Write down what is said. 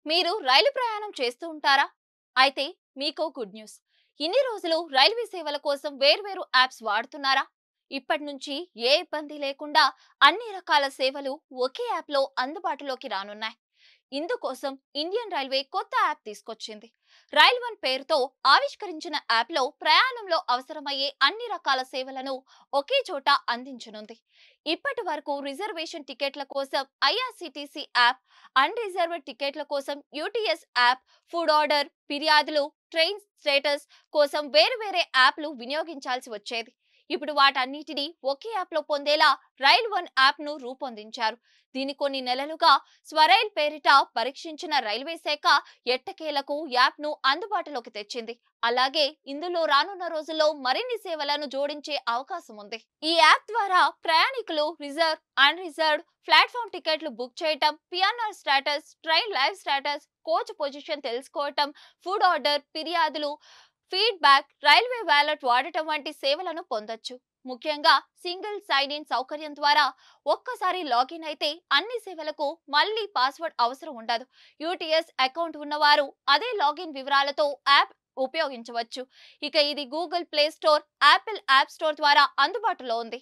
మీరు రైలు ప్రయాణం చేస్తూ ఉంటారా? అయితే మీకో గుడ్ న్యూస్. ఇన్ని రోజులు రైల్వే సేవల కోసం వేర్వేరు యాప్స్ వాడుతున్నారా? ఇప్పటి నుంచి ఏ ఇబ్బంది లేకుండా అన్ని రకాల సేవలు ఒకే యాప్‌లో అందుబాటులోకి రానున్నాయి. ఇందుకోసం ఇండియన్ రైల్వే కొత్త యాప్ తీసుకొచ్చింది. రైల్ వన్ పేరుతో ఆవిష్కరించిన యాప్‌లో ప్రయాణంలో అవసరమయ్యే అన్ని రకాల సేవలను ఒకే చోట అందించనుంది. ఇప్పటి వరకు రిజర్వేషన్ టికెట్ల కోసం ఐఆర్‌సీటీసీ యాప్, అన్‌రిజర్వ్డ్ టికెట్ల కోసం యూటీఎస్ యాప్, ఫుడ్ ఆర్డర్, ఫిర్యాదులు, ట్రైన్ స్టేటస్ కోసం వేరు వేరే యాప్లు వినియోగించాల్సి వచ్చేది. ఇప్పుడు వాటన్నిటిని ఒకే యాప్‌లో పొందేలా రైల్ వన్ యాప్‌ను రూపొందించారు. దీని కొన్ని నెలలుగా స్వరైల్ పేరిట పరీక్షించిన రైల్వే శాఖ ఎట్టకేలకు యాప్‌ను అందుబాటులోకి తెచ్చింది. అలాగే ఇందులో రానున్న రోజుల్లో మరిన్ని సేవలను జోడించే అవకాశం ఉంది. ఈ యాప్ ద్వారా ప్రయాణికులు రిజర్వ్, అన్‌రిజర్వ్డ్ ప్లాట్‌ఫామ్ టికెట్లు బుక్ చేయటం, PNR status, train live status, coach position తెలుసుకోవటం, ఫుడ్ ఆర్డర్, ఫిర్యాదులు, ఫీడ్‌బ్యాక్, రైల్వే వాలెట్ వాడటం వంటి సేవలను పొందొచ్చు. ముఖ్యంగా సింగిల్ సైన్ ఇన్ సౌకర్యం ద్వారా ఒక్కసారి లాగిన్ అయితే అన్ని సేవలకు మళ్ళీ పాస్వర్డ్ అవసరం ఉండదు. యూటీఎస్ అకౌంట్ ఉన్నవారు అదే లాగిన్ వివరాలతో యాప్ ఉపయోగించవచ్చు. ఇక ఇది Google play store, Apple app store ద్వారా అందుబాటులో ఉంది.